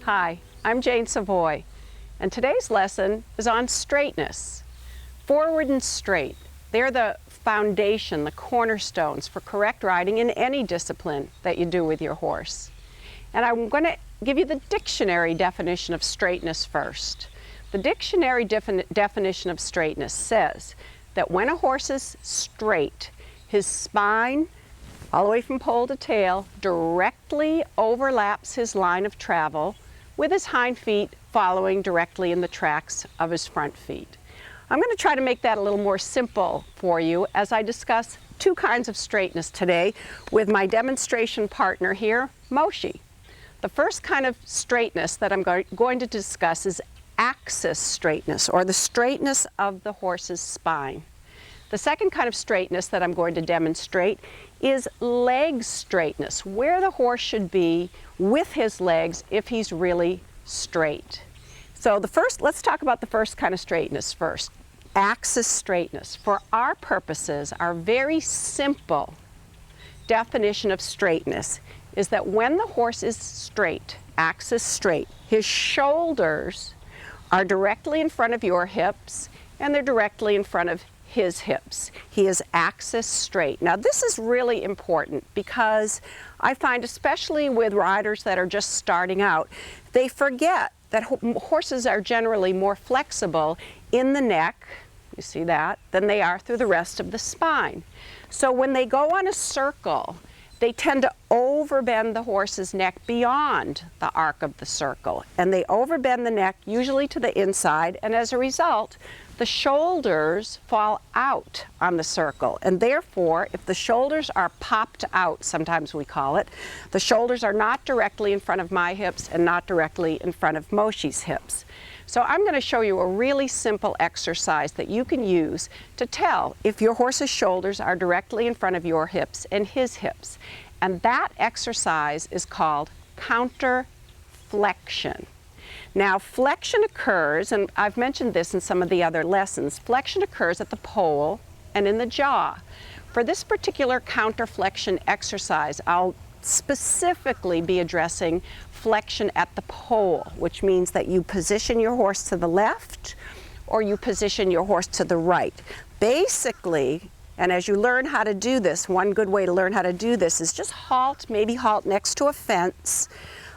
Hi, I'm Jane Savoie, and today's lesson is on straightness. Forward and straight, they're the foundation, the cornerstones for correct riding in any discipline that you do with your horse. And I'm going to give you the dictionary definition of straightness first. The dictionary definition of straightness says that when a horse is straight, his spine, all the way from poll to tail, directly overlaps his line of travel, with his hind feet following directly in the tracks of his front feet. I'm going to try to make that a little more simple for you as I discuss two kinds of straightness today with my demonstration partner here, Moshi. The first kind of straightness that I'm going to discuss is axis straightness, or the straightness of the horse's spine. The second kind of straightness that I'm going to demonstrate is leg straightness, where the horse should be with his legs if he's really straight. So let's talk about the first kind of straightness first, axis straightness. For our purposes, our very simple definition of straightness is that when the horse is straight, axis straight, his shoulders are directly in front of your hips and they're directly in front of his hips. He is axis straight. Now this is really important because I find, especially with riders that are just starting out, they forget that horses are generally more flexible in the neck, you see that, than they are through the rest of the spine. So when they go on a circle, they tend to overbend the horse's neck beyond the arc of the circle. And they overbend the neck usually to the inside, and as a result, the shoulders fall out on the circle. And therefore, if the shoulders are popped out, sometimes we call it, the shoulders are not directly in front of my hips and not directly in front of Moshi's hips. So I'm going to show you a really simple exercise that you can use to tell if your horse's shoulders are directly in front of your hips and his hips. And that exercise is called counter flexion. Now flexion occurs, and I've mentioned this in some of the other lessons, flexion occurs at the poll and in the jaw. For this particular counter flexion exercise, I'll specifically be addressing flexion at the poll, which means that you position your horse to the left or you position your horse to the right. Basically, and as you learn how to do this, one good way to learn how to do this is just halt, maybe halt next to a fence,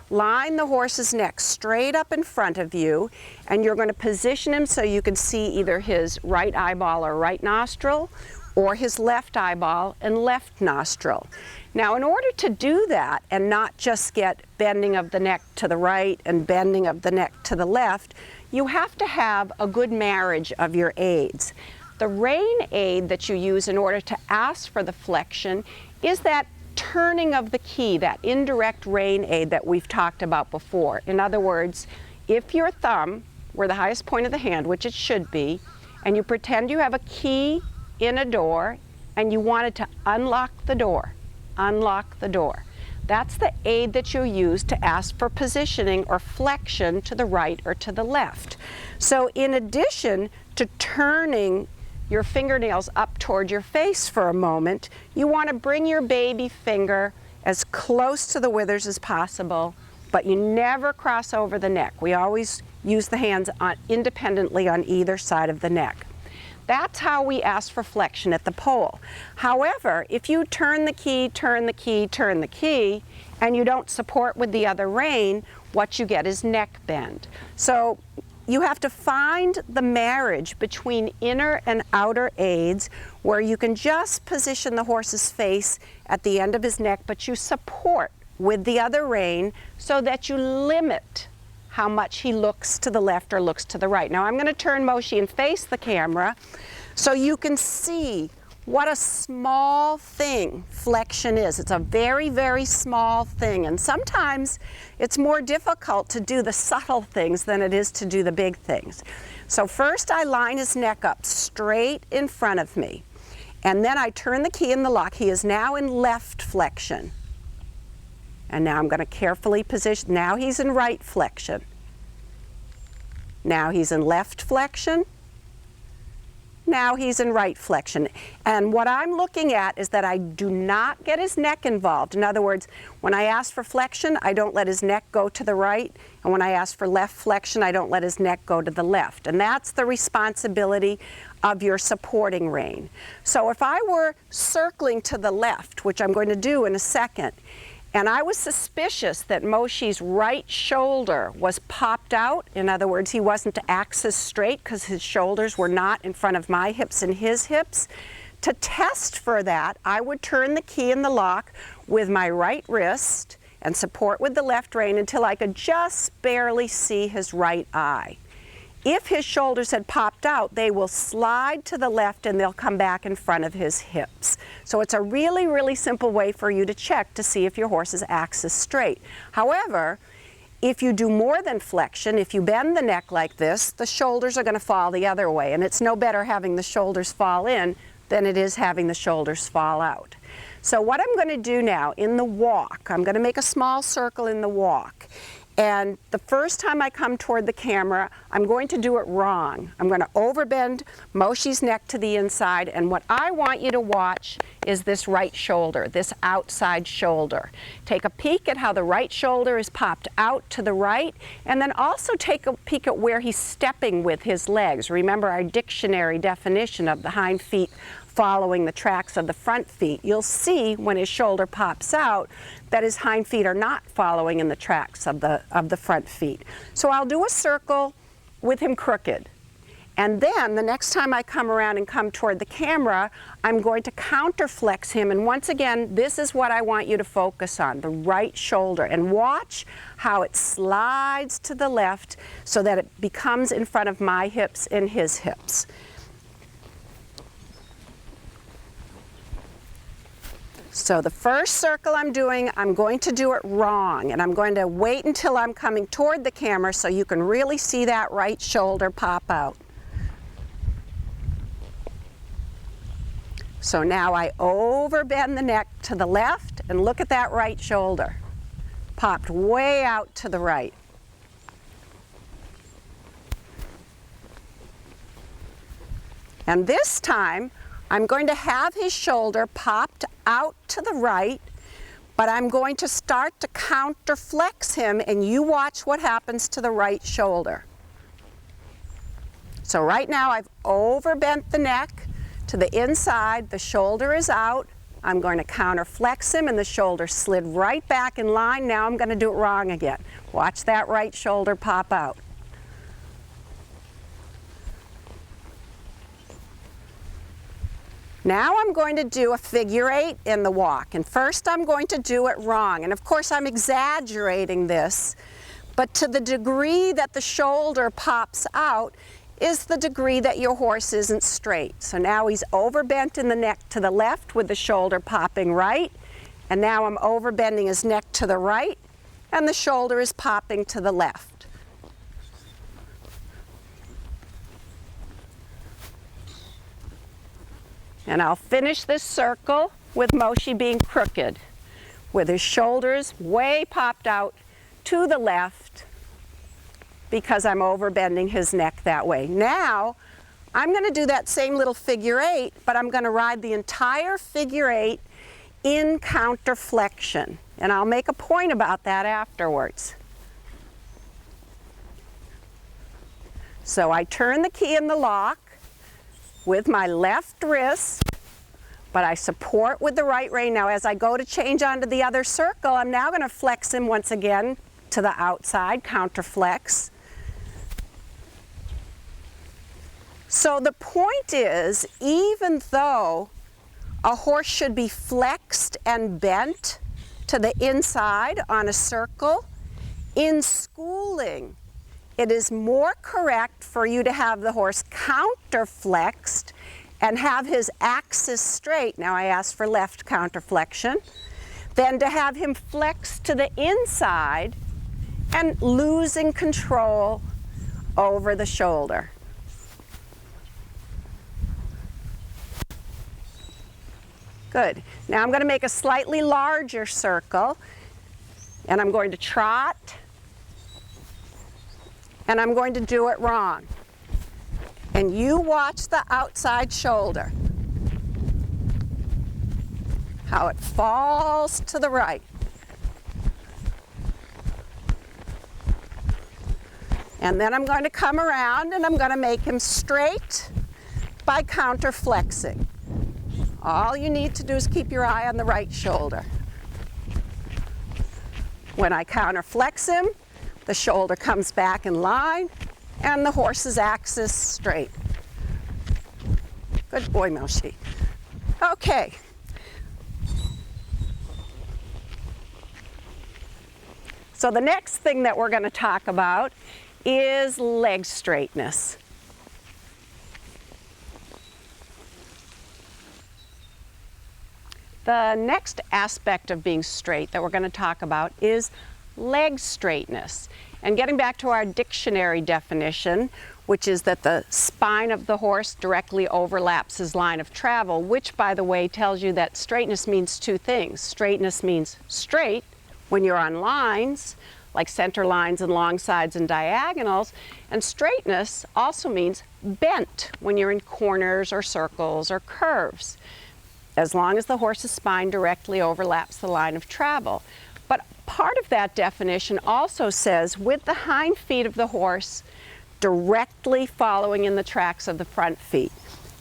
line the horse's neck straight up in front of you, and you're going to position him so you can see either his right eyeball or right nostril or his left eyeball and left nostril. Now in order to do that and not just get bending of the neck to the right and bending of the neck to the left, you have to have a good marriage of your aids. The rein aid that you use in order to ask for the flexion is that turning of the key, that indirect rein aid that we've talked about before. In other words, if your thumb were the highest point of the hand, which it should be, and you pretend you have a key in a door and you wanted to unlock the door, that's the aid that you use to ask for positioning or flexion to the right or to the left. So in addition to turning your fingernails up toward your face for a moment, you want to bring your baby finger as close to the withers as possible, but you never cross over the neck. We always use the hands independently on either side of the neck. That's how we ask for flexion at the poll. However, if you turn the key, and you don't support with the other rein, what you get is neck bend. So you have to find the marriage between inner and outer aids where you can just position the horse's face at the end of his neck, but you support with the other rein so that you limit how much he looks to the left or looks to the right. Now I'm going to turn Moshi and face the camera so you can see what a small thing flexion is. It's a very, very small thing, and sometimes it's more difficult to do the subtle things than it is to do the big things. So first I line his neck up straight in front of me, and then I turn the key in the lock. He is now in left flexion. And now I'm going to carefully position. Now he's in right flexion. Now he's in left flexion. Now he's in right flexion. And what I'm looking at is that I do not get his neck involved. In other words, when I ask for flexion, I don't let his neck go to the right. And when I ask for left flexion, I don't let his neck go to the left. And that's the responsibility of your supporting rein. So if I were circling to the left, which I'm going to do in a second, and I was suspicious that Moshe's right shoulder was popped out. In other words, he wasn't axis straight because his shoulders were not in front of my hips and his hips. To test for that, I would turn the key in the lock with my right wrist and support with the left rein until I could just barely see his right eye. If his shoulders had popped out, they will slide to the left and they'll come back in front of his hips. So it's a really, really simple way for you to check to see if your horse is axis straight. However, if you do more than flexion, if you bend the neck like this, the shoulders are going to fall the other way. And it's no better having the shoulders fall in than it is having the shoulders fall out. So what I'm going to do now in the walk, I'm going to make a small circle in the walk. And the first time I come toward the camera, I'm going to do it wrong. I'm going to overbend Moshe's neck to the inside, and what I want you to watch is this right shoulder, this outside shoulder. Take a peek at how the right shoulder is popped out to the right, and then also take a peek at where he's stepping with his legs. Remember our dictionary definition of the hind feet following the tracks of the front feet. You'll see when his shoulder pops out that his hind feet are not following in the tracks of the front feet. So I'll do a circle with him crooked. And then the next time I come around and come toward the camera, I'm going to counterflex him. And once again, this is what I want you to focus on, the right shoulder. And watch how it slides to the left so that it becomes in front of my hips and his hips. So the first circle I'm doing, I'm going to do it wrong, and I'm going to wait until I'm coming toward the camera so you can really see that right shoulder pop out. So now I overbend the neck to the left, and look at that right shoulder. Popped way out to the right. And this time, I'm going to have his shoulder popped out to the right, but I'm going to start to counterflex him, and you watch what happens to the right shoulder. So right now I've overbent the neck to the inside, the shoulder is out, I'm going to counterflex him and the shoulder slid right back in line. Now I'm going to do it wrong again. Watch that right shoulder pop out. Now I'm going to do a figure 8 in the walk, and first I'm going to do it wrong. And of course I'm exaggerating this, but to the degree that the shoulder pops out is the degree that your horse isn't straight. So now he's overbent in the neck to the left with the shoulder popping right, and now I'm overbending his neck to the right, and the shoulder is popping to the left. And I'll finish this circle with Moshe being crooked, with his shoulders way popped out to the left because I'm overbending his neck that way. Now, I'm going to do that same little figure 8, but I'm going to ride the entire figure 8 in counterflexion. And I'll make a point about that afterwards. So I turn the key in the lock with my left wrist, but I support with the right rein. Now as I go to change onto the other circle, I'm now going to flex him once again to the outside, counterflex. So the point is, even though a horse should be flexed and bent to the inside on a circle, in schooling, it is more correct for you to have the horse counterflexed and have his axis straight, now I ask for left counterflexion, than to have him flexed to the inside and losing control over the shoulder. Good. Now I'm going to make a slightly larger circle, and I'm going to trot, and I'm going to do it wrong. And you watch the outside shoulder, how it falls to the right. And then I'm going to come around and I'm going to make him straight by counterflexing. All you need to do is keep your eye on the right shoulder. When I counterflex him, the shoulder comes back in line and the horse's axis straight. Good boy, Moshi. Okay. So the next thing that we're going to talk about is leg straightness. The next aspect of being straight that we're going to talk about is leg straightness. And getting back to our dictionary definition, which is that the spine of the horse directly overlaps his line of travel, which, by the way, tells you that straightness means two things. Straightness means straight when you're on lines, like center lines and long sides and diagonals, and straightness also means bent when you're in corners or circles or curves, as long as the horse's spine directly overlaps the line of travel. But part of that definition also says with the hind feet of the horse directly following in the tracks of the front feet.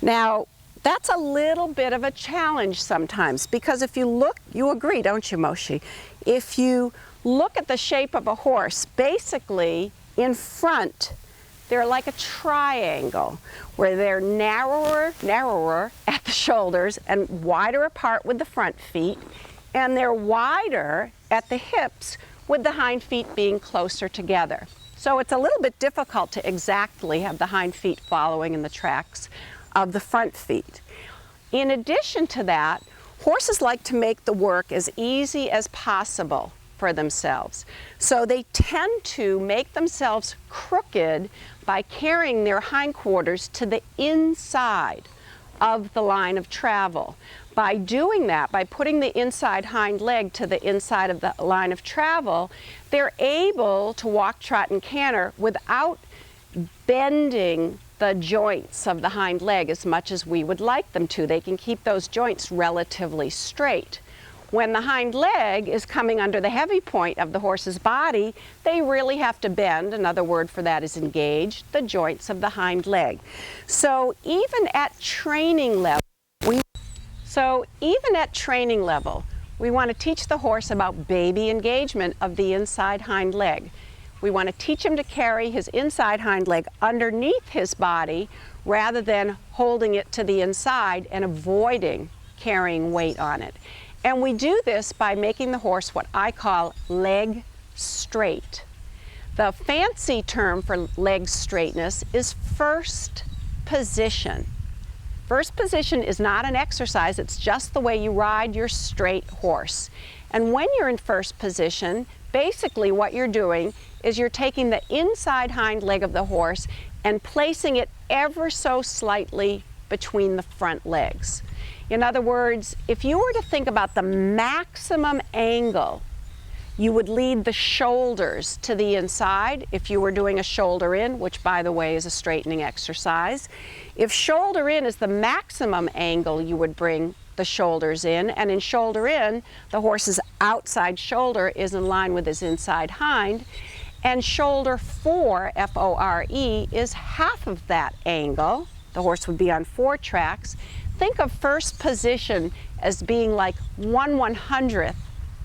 Now, that's a little bit of a challenge sometimes, because if you look, you agree, don't you, Moshi? If you look at the shape of a horse, basically in front, they're like a triangle, where they're narrower at the shoulders and wider apart with the front feet, and they're wider at the hips with the hind feet being closer together. So it's a little bit difficult to exactly have the hind feet following in the tracks of the front feet. In addition to that, horses like to make the work as easy as possible for themselves. So they tend to make themselves crooked by carrying their hindquarters to the inside of the line of travel. By doing that, by putting the inside hind leg to the inside of the line of travel, they're able to walk, trot, and canter without bending the joints of the hind leg as much as we would like them to. They can keep those joints relatively straight. When the hind leg is coming under the heavy point of the horse's body, they really have to bend, another word for that is engage, the joints of the hind leg. So even at training level, we want to teach the horse about baby engagement of the inside hind leg. We want to teach him to carry his inside hind leg underneath his body rather than holding it to the inside and avoiding carrying weight on it. And we do this by making the horse what I call leg straight. The fancy term for leg straightness is first position. First position is not an exercise, it's just the way you ride your straight horse. And when you're in first position, basically what you're doing is you're taking the inside hind leg of the horse and placing it ever so slightly between the front legs. In other words, if you were to think about the maximum angle, you would lead the shoulders to the inside if you were doing a shoulder in, which by the way is a straightening exercise. If shoulder in is the maximum angle, you would bring the shoulders in, and in shoulder in, the horse's outside shoulder is in line with his inside hind, and shoulder fore, F-O-R-E, is half of that angle. The horse would be on 4 tracks. Think of first position as being like 1/100th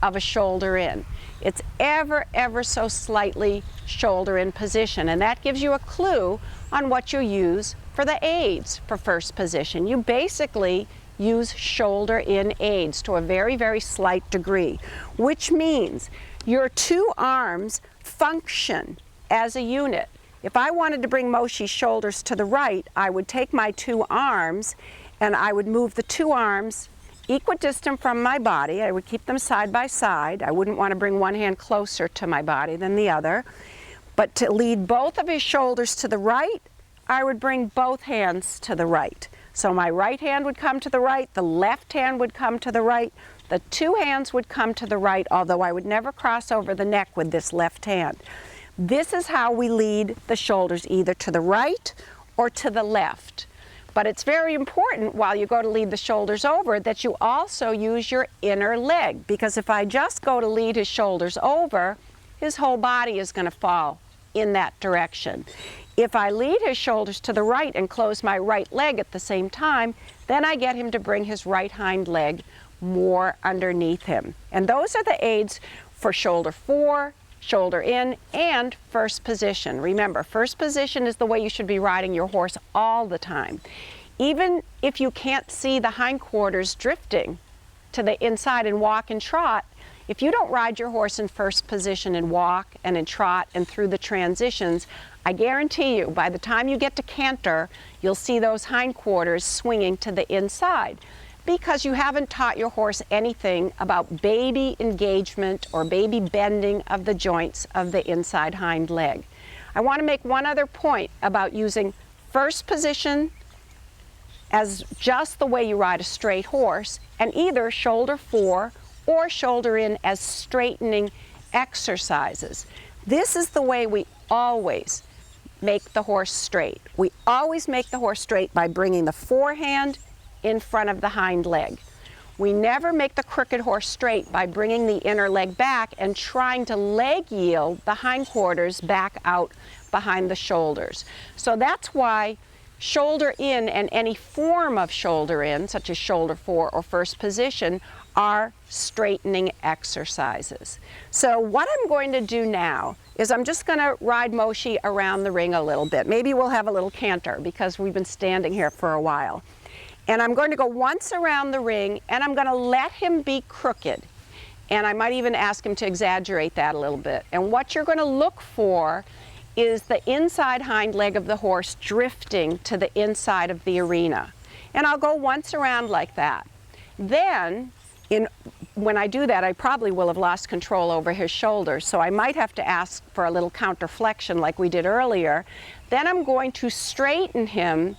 of a shoulder in. It's ever so slightly shoulder in position, and that gives you a clue on what you use for the aids for first position. You basically use shoulder in aids to a very slight degree, which means your 2 arms function as a unit. If I wanted to bring Moshi's shoulders to the right, I would take my 2 arms and I would move the 2 arms equidistant from my body. I would keep them side by side. I wouldn't want to bring one hand closer to my body than the other. But to lead both of his shoulders to the right, I would bring both hands to the right. So my right hand would come to the right, the left hand would come to the right, the 2 hands would come to the right, although I would never cross over the neck with this left hand. This is how we lead the shoulders, either to the right or to the left. But it's very important while you go to lead the shoulders over that you also use your inner leg, because if I just go to lead his shoulders over, his whole body is going to fall in that direction. If I lead his shoulders to the right and close my right leg at the same time, then I get him to bring his right hind leg more underneath him. And those are the aids for shoulder 4, shoulder in, and first position. Remember, first position is the way you should be riding your horse all the time. Even if you can't see the hindquarters drifting to the inside and walk and trot, if you don't ride your horse in first position and walk and in trot and through the transitions, I guarantee you by the time you get to canter, you'll see those hindquarters swinging to the inside, because you haven't taught your horse anything about baby engagement or baby bending of the joints of the inside hind leg. I want to make one other point about using first position as just the way you ride a straight horse, and either shoulder 4 or shoulder in as straightening exercises. This is the way we always make the horse straight. We always make the horse straight by bringing the forehand in front of the hind leg. We never make the crooked horse straight by bringing the inner leg back and trying to leg yield the hindquarters back out behind the shoulders. So that's why shoulder in and any form of shoulder in, such as shoulder 4 or first position, are straightening exercises. So what I'm going to do now is I'm just going to ride Moshi around the ring a little bit. Maybe we'll have a little canter because we've been standing here for a while. And I'm going to go once around the ring, and I'm going to let him be crooked. And I might even ask him to exaggerate that a little bit. And what you're going to look for is the inside hind leg of the horse drifting to the inside of the arena. And I'll go once around like that. Then, when I do that, I probably will have lost control over his shoulders, so I might have to ask for a little counterflexion like we did earlier. Then I'm going to straighten him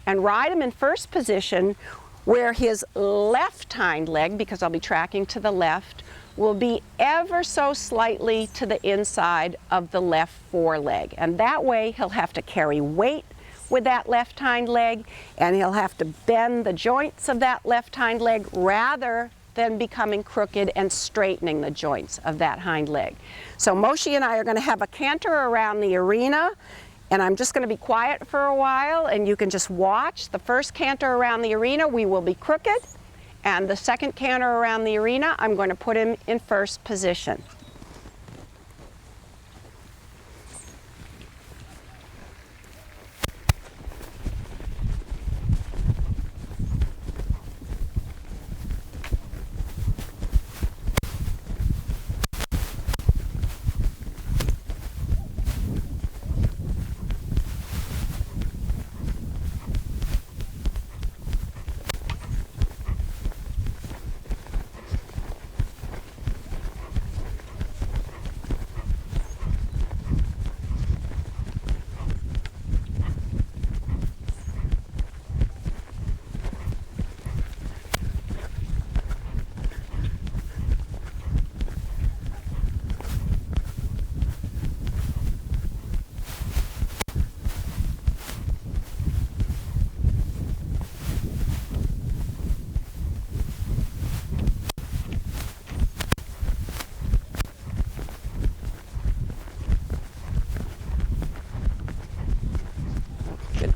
and ride him in first position, where his left hind leg, because I'll be tracking to the left, will be ever so slightly to the inside of the left foreleg. And that way he'll have to carry weight with that left hind leg, and he'll have to bend the joints of that left hind leg rather than becoming crooked and straightening the joints of that hind leg. So Moshi and I are going to have a canter around the arena, and I'm just going to be quiet for a while, and you can just watch. The first canter around the arena, we will be crooked, and the second canter around the arena, I'm going to put him in first position.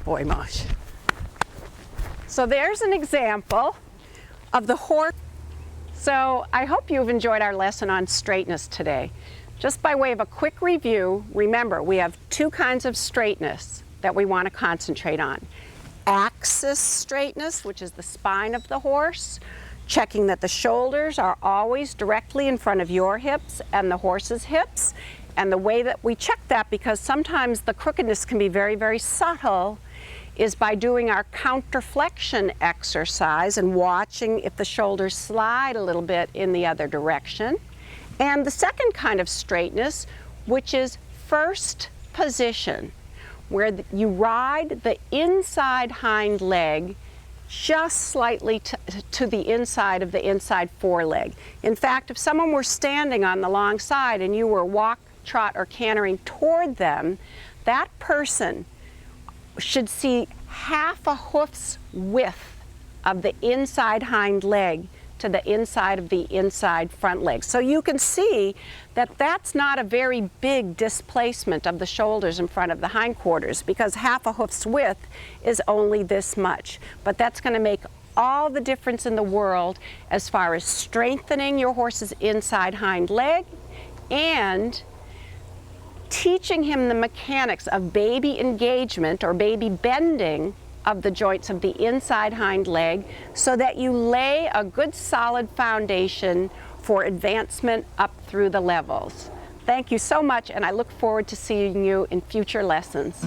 Boy, Mosh. So there's an example of the horse. So I hope you've enjoyed our lesson on straightness today. Just by way of a quick review, remember we have two kinds of straightness that we want to concentrate on. Axis straightness, which is the spine of the horse, checking that the shoulders are always directly in front of your hips and the horse's hips. And the way that we check that, because sometimes the crookedness can be very, very subtle, is by doing our counterflexion exercise and watching if the shoulders slide a little bit in the other direction. And the second kind of straightness, which is first position, where you ride the inside hind leg just slightly to the inside of the inside foreleg. In fact, if someone were standing on the long side and you were walk, trot, or cantering toward them, that person should see half a hoof's width of the inside hind leg to the inside of the inside front leg. So you can see that that's not a very big displacement of the shoulders in front of the hindquarters, because half a hoof's width is only this much. But that's going to make all the difference in the world as far as strengthening your horse's inside hind leg and teaching him the mechanics of baby engagement or baby bending of the joints of the inside hind leg, so that you lay a good solid foundation for advancement up through the levels. Thank you so much, and I look forward to seeing you in future lessons.